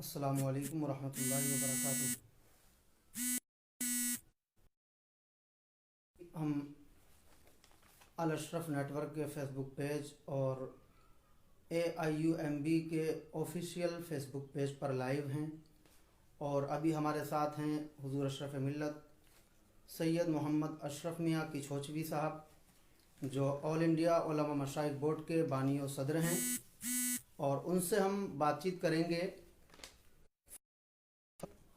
السلام علیکم ورحمۃ اللہ وبرکاتہ۔ ہم الاشرف نیٹ ورک کے فیس بک پیج اور AIUMB کے آفیشیل فیس بک پیج پر لائیو ہیں، اور ابھی ہمارے ساتھ ہیں حضور اشرف ملت سید محمد اشرف میاں کچھوچوی صاحب، جو آل انڈیا علماء مشائخ بورڈ کے بانی و صدر ہیں، اور ان سے ہم بات چیت کریں گے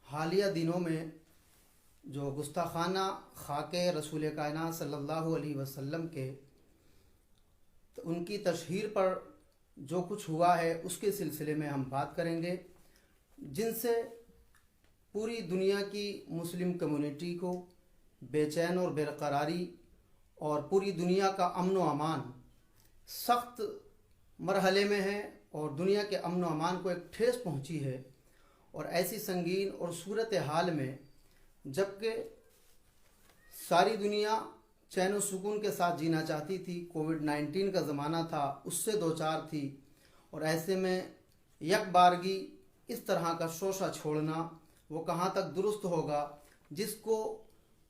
حالیہ دنوں میں جو گستاخانہ خاک رسول کائنات صلی اللہ علیہ وسلم کے ان کی تشہیر پر جو کچھ ہوا ہے اس کے سلسلے میں ہم بات کریں گے، جن سے پوری دنیا کی مسلم کمیونٹی کو بے چین اور بے قراری اور پوری دنیا کا امن و امان سخت مرحلے میں ہے، اور دنیا کے امن و امان کو ایک ٹھیس پہنچی ہے۔ اور ایسی سنگین اور صورتحال میں جبکہ ساری دنیا چین و سکون کے ساتھ جینا چاہتی تھی، کووڈ-19 کا زمانہ تھا، اس سے دوچار تھی، اور ایسے میں یک بارگی اس طرح کا شوشہ چھوڑنا وہ کہاں تک درست ہوگا، جس کو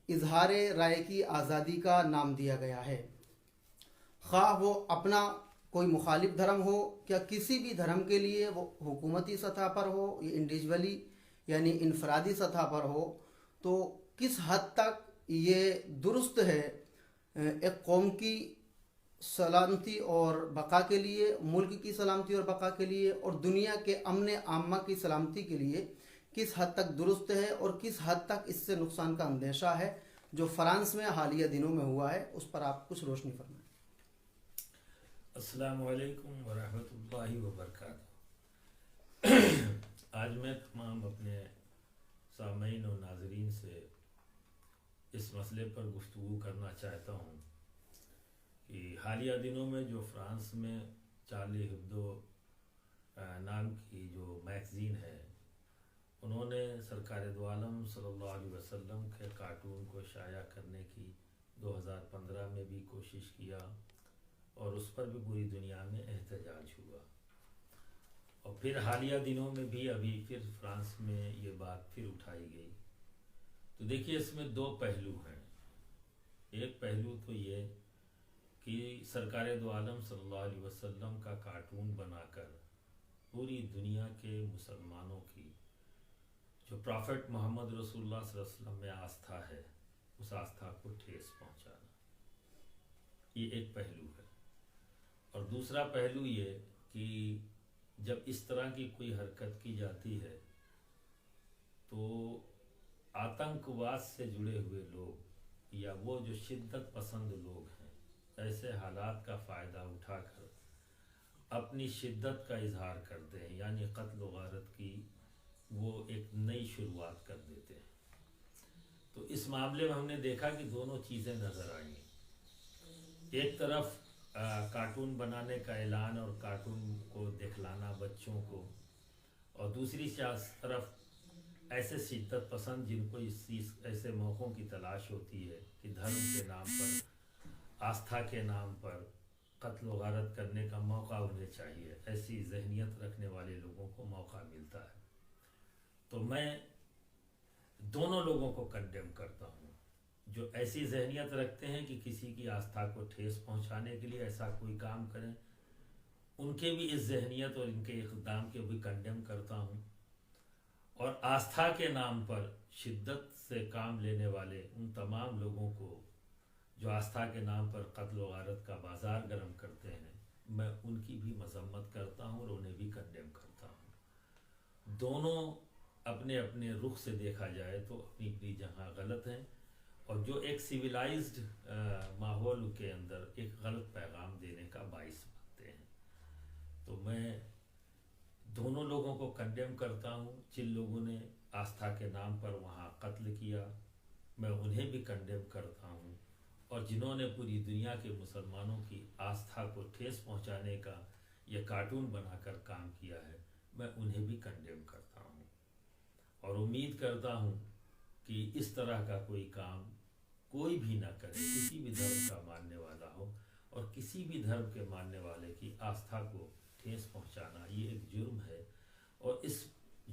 اظہار رائے کی آزادی کا نام دیا گیا ہے، خواہ وہ اپنا کوئی مخالف دھرم ہو یا کسی بھی دھرم کے لیے وہ حکومتی سطح پر ہو یا انڈیویجولی یعنی انفرادی سطح پر ہو، تو کس حد تک یہ درست ہے ایک قوم کی سلامتی اور بقا کے لیے، ملک کی سلامتی اور بقا کے لیے، اور دنیا کے امن عامہ کی سلامتی کے لیے کس حد تک درست ہے، اور کس حد تک اس سے نقصان کا اندیشہ ہے، جو فرانس میں حالیہ دنوں میں ہوا ہے، اس پر آپ کچھ روشنی فرمائیں۔ السلام علیکم ورحمۃ اللہ وبرکاتہ۔ آج میں تمام اپنے سامعین و ناظرین سے اس مسئلے پر گفتگو کرنا چاہتا ہوں کہ حالیہ دنوں میں جو فرانس میں چارلی ہبدو نام کی جو میگزین ہے، انہوں نے سرکار دو عالم صلی اللہ علیہ وسلم کے کارٹون کو شائع کرنے کی 2015 میں بھی کوشش کیا، اور اس پر بھی پوری دنیا میں احتجاج ہوا، اور پھر حالیہ دنوں میں بھی ابھی پھر فرانس میں یہ بات پھر اٹھائی گئی۔ تو دیکھیے، اس میں دو پہلو ہیں۔ ایک پہلو تو یہ کہ سرکار دو عالم صلی اللہ علیہ وسلم کا کارٹون بنا کر پوری دنیا کے مسلمانوں کی جو پرافٹ محمد رسول اللہ صلی اللہ علیہ وسلم میں آستھا ہے، اس آستھا کو ٹھیس پہنچانا، یہ ایک پہلو ہے۔ اور دوسرا پہلو یہ کہ جب اس طرح کی کوئی حرکت کی جاتی ہے تو آتنکواد سے جڑے ہوئے لوگ یا وہ جو شدت پسند لوگ ہیں، ایسے حالات کا فائدہ اٹھا کر اپنی شدت کا اظہار کرتے ہیں، یعنی قتل و غارت کی وہ ایک نئی شروعات کر دیتے ہیں۔ تو اس معاملے میں ہم نے دیکھا کہ دونوں چیزیں نظر آئیں۔ ایک طرف کارٹون بنانے کا اعلان اور کارٹون کو دکھلانا بچوں کو، اور دوسری طرف ایسے شدت پسند جن کو ایسے موقعوں کی تلاش ہوتی ہے کہ دھرم کے نام پر، آستھا کے نام پر قتل و غارت کرنے کا موقع انہیں چاہیے، ایسی ذہنیت رکھنے والے لوگوں کو موقع ملتا ہے۔ تو میں دونوں لوگوں کو کنڈیم کرتا ہوں، جو ایسی ذہنیت رکھتے ہیں کہ کسی کی آستھا کو ٹھیس پہنچانے کے لیے ایسا کوئی کام کریں، ان کے بھی اس ذہنیت اور ان کے اقدام کے بھی کنڈیم کرتا ہوں، اور آستھا کے نام پر شدت سے کام لینے والے ان تمام لوگوں کو جو آستھا کے نام پر قتل و غارت کا بازار گرم کرتے ہیں، میں ان کی بھی مذمت کرتا ہوں اور انہیں بھی کنڈیم کرتا ہوں۔ دونوں اپنے اپنے رخ سے دیکھا جائے تو اپنی اپنی جگہ غلط ہیں، اور جو ایک سویلائزڈ ماحول کے اندر ایک غلط پیغام دینے کا باعث بنتے ہیں۔ تو میں دونوں لوگوں کو کنڈیم کرتا ہوں۔ جن لوگوں نے آستھا کے نام پر وہاں قتل کیا، میں انہیں بھی کنڈیم کرتا ہوں، اور جنہوں نے پوری دنیا کے مسلمانوں کی آستھا کو ٹھیس پہنچانے کا یہ کارٹون بنا کر کام کیا ہے، میں انہیں بھی کنڈیم کرتا ہوں، اور امید کرتا ہوں کہ اس طرح کا کوئی کام کوئی بھی نہ کرے، کسی بھی دھرم کا ماننے والا ہو، اور کسی بھی دھرم کے ماننے والے کی آستھا کو ٹھیس پہنچانا یہ ایک جرم ہے، اور اس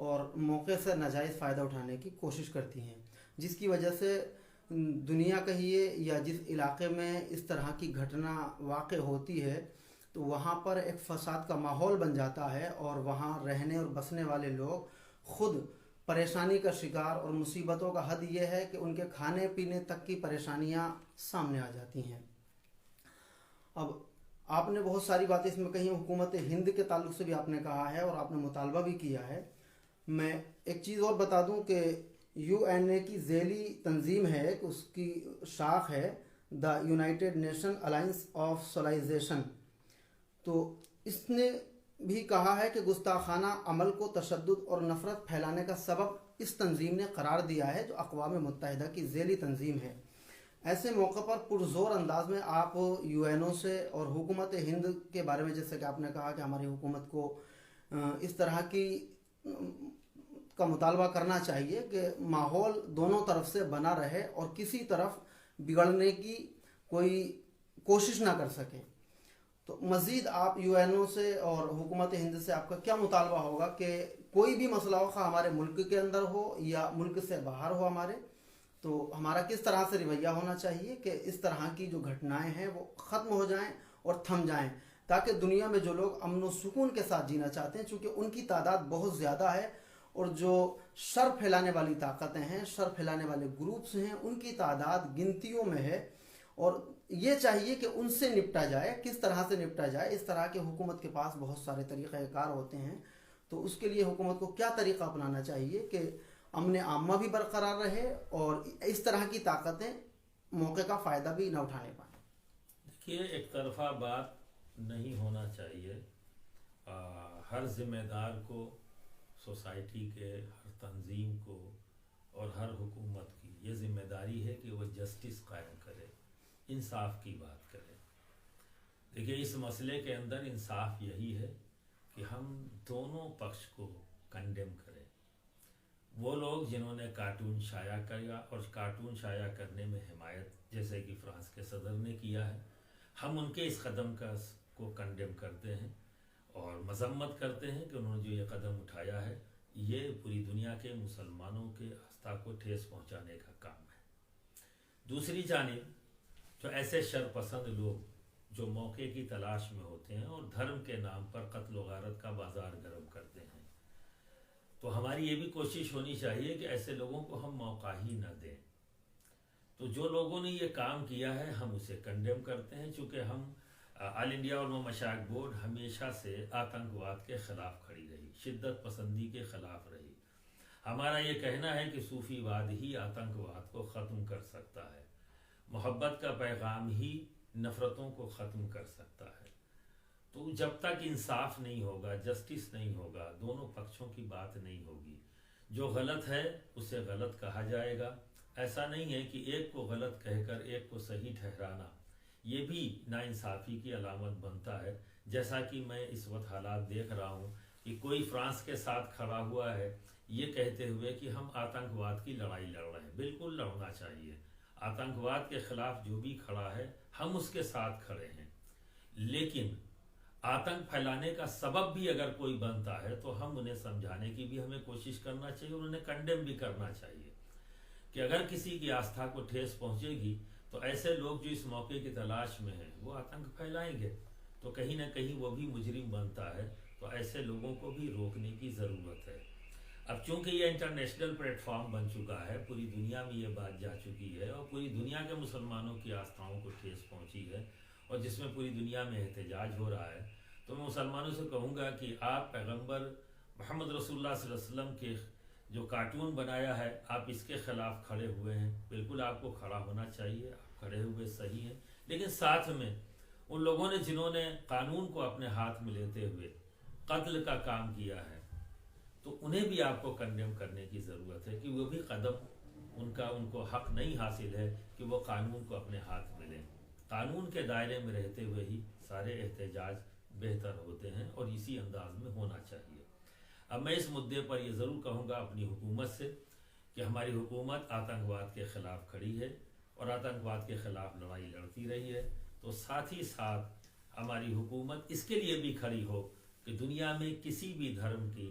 اور موقع سے ناجائز فائدہ اٹھانے کی کوشش کرتی ہیں، جس کی وجہ سے دنیا کہیے یا جس علاقے میں اس طرح کی گھٹنا واقع ہوتی ہے تو وہاں پر ایک فساد کا ماحول بن جاتا ہے، اور وہاں رہنے اور بسنے والے لوگ خود پریشانی کا شکار، اور مصیبتوں کا حد یہ ہے کہ ان کے کھانے پینے تک کی پریشانیاں سامنے آ جاتی ہیں۔ اب آپ نے بہت ساری باتیں اس میں کہیں حکومت ہند کے تعلق سے بھی آپ نے کہا ہے اور آپ نے مطالبہ بھی کیا ہے۔ میں ایک چیز اور بتا دوں کہ یو این اے کی ذیلی تنظیم ہے کہ اس کی شاخ ہے the United Nation Alliance of Civilization, تو اس نے بھی کہا ہے کہ گستاخانہ عمل کو تشدد اور نفرت پھیلانے کا سبب اس تنظیم نے قرار دیا ہے، جو اقوام متحدہ کی ذیلی تنظیم ہے۔ ایسے موقع پر پرزور انداز میں آپ یو این او سے اور حکومت ہند کے بارے میں، جیسے کہ آپ نے کہا کہ ہماری حکومت کو اس طرح کی کا مطالبہ کرنا چاہیے کہ ماحول دونوں طرف سے بنا رہے اور کسی طرف بگڑنے کی کوئی کوشش نہ کر سکے۔ تو مزید آپ یو این او سے اور حکومت ہند سے آپ کا کیا مطالبہ ہوگا کہ کوئی بھی مسئلہ ہو، خواہ ہمارے ملک کے اندر ہو یا ملک سے باہر ہو ہمارے، تو ہمارا کس طرح سے رویہ ہونا چاہیے کہ اس طرح کی جو گھٹنائیں ہیں وہ ختم ہو جائیں اور تھم جائیں، تاکہ دنیا میں جو لوگ امن و سکون کے ساتھ جینا چاہتے ہیں، چونکہ ان کی تعداد بہت زیادہ ہے، اور جو شر پھیلانے والی طاقتیں ہیں، شر پھیلانے والے گروپس ہیں، ان کی تعداد گنتیوں میں ہے، اور یہ چاہیے کہ ان سے نپٹا جائے۔ کس طرح سے نپٹا جائے؟ اس طرح کے حکومت کے پاس بہت سارے طریقہ کار ہوتے ہیں، تو اس کے لیے حکومت کو کیا طریقہ اپنانا چاہیے کہ امن عامہ بھی برقرار رہے اور اس طرح کی طاقتیں موقع کا فائدہ بھی نہ اٹھانے پائیں؟ دیکھیے، ایک طرفہ بات نہیں ہونا چاہیے۔ ہر ذمہ دار کو، سوسائٹی کے ہر تنظیم کو اور ہر حکومت کی یہ ذمہ داری ہے کہ وہ جسٹس قائم کرے، انصاف کی بات کرے۔ دیکھیے، اس مسئلے کے اندر انصاف یہی ہے کہ ہم دونوں پکش کو کنڈیم کریں۔ وہ لوگ جنہوں نے کارٹون شائع کیا اور کارٹون شائع کرنے میں حمایت، جیسے کہ فرانس کے صدر نے کیا ہے، ہم ان کے اس قدم کو کنڈیم کرتے ہیں اور مذمت کرتے ہیں کہ انہوں نے جو یہ قدم اٹھایا ہے یہ پوری دنیا کے مسلمانوں کے آستھا کو ٹھیس پہنچانے کا کام ہے۔ دوسری جانب جو ایسے شر پسند لوگ جو موقع کی تلاش میں ہوتے ہیں اور دھرم کے نام پر قتل و غارت کا بازار گرم کرتے ہیں، تو ہماری یہ بھی کوشش ہونی چاہیے کہ ایسے لوگوں کو ہم موقع ہی نہ دیں۔ تو جو لوگوں نے یہ کام کیا ہے ہم اسے کنڈیم کرتے ہیں، چونکہ ہم آل انڈیا علماء مشائخ بورڈ ہمیشہ سے آتنکواد کے خلاف کھڑی رہی، شدت پسندی کے خلاف رہی۔ ہمارا یہ کہنا ہے کہ صوفی واد ہی آتنکواد کو ختم کر سکتا ہے، محبت کا پیغام ہی نفرتوں کو ختم کر سکتا ہے۔ تو جب تک انصاف نہیں ہوگا، جسٹس نہیں ہوگا، دونوں پکشوں کی بات نہیں ہوگی، جو غلط ہے اسے غلط کہا جائے گا۔ ایسا نہیں ہے کہ ایک کو غلط کہہ کر ایک کو صحیح ٹھہرانا، یہ بھی ناانصافی کی علامت بنتا ہے۔ جیسا کہ میں اس وقت حالات دیکھ رہا ہوں کہ کوئی فرانس کے ساتھ کھڑا ہوا ہے یہ کہتے ہوئے کہ ہم آتنکواد کی لڑائی لڑ رہے ہیں۔ بالکل لڑنا چاہیے، آتنکواد کے خلاف جو بھی کھڑا ہے ہم اس کے ساتھ کھڑے ہیں، لیکن آتنک پھیلانے کا سبب بھی اگر کوئی بنتا ہے تو ہم انہیں سمجھانے کی بھی ہمیں کوشش کرنا چاہیے اور انہیں کنڈیم بھی کرنا چاہیے کہ اگر کسی کی آستھا کو ٹھیس پہنچے گی تو ایسے لوگ جو اس موقع کی تلاش میں ہیں وہ آتنک پھیلائیں گے، تو کہیں نہ کہیں وہ بھی مجرم بنتا ہے۔ تو ایسے لوگوں کو بھی روکنے کی ضرورت ہے۔ اب چونکہ یہ انٹرنیشنل پلیٹ فارم بن چکا ہے، پوری دنیا میں یہ بات جا چکی ہے اور پوری دنیا کے مسلمانوں کی آستھاؤں کو ٹھیس پہنچی ہے، اور جس میں پوری دنیا میں احتجاج ہو رہا ہے، تو میں مسلمانوں سے کہوں گا کہ آپ پیغمبر محمد رسول اللہ صلی اللہ علیہ وسلم کے جو کارٹون بنایا ہے آپ اس کے خلاف کھڑے ہوئے ہیں، بالکل آپ کو کھڑا ہونا چاہیے، آپ کھڑے ہوئے صحیح ہیں، لیکن ساتھ میں ان لوگوں نے جنہوں نے قانون کو اپنے ہاتھ میں لیتے ہوئے قتل کا کام کیا ہے تو انہیں بھی آپ کو کنڈیم کرنے کی ضرورت ہے کہ وہ بھی قدم ان کو حق نہیں حاصل ہے کہ وہ قانون کو اپنے ہاتھ میں لیں۔ قانون کے دائرے میں رہتے ہوئے ہی سارے احتجاج بہتر ہوتے ہیں اور اسی انداز میں ہونا چاہیے۔ اب میں اس مدعے پر یہ ضرور کہوں گا اپنی حکومت سے کہ ہماری حکومت آتنکواد کے خلاف کھڑی ہے اور آتنکواد کے خلاف لڑائی لڑتی رہی ہے، تو ساتھ ہی ساتھ ہماری حکومت اس کے لیے بھی کھڑی ہو کہ دنیا میں کسی بھی دھرم کی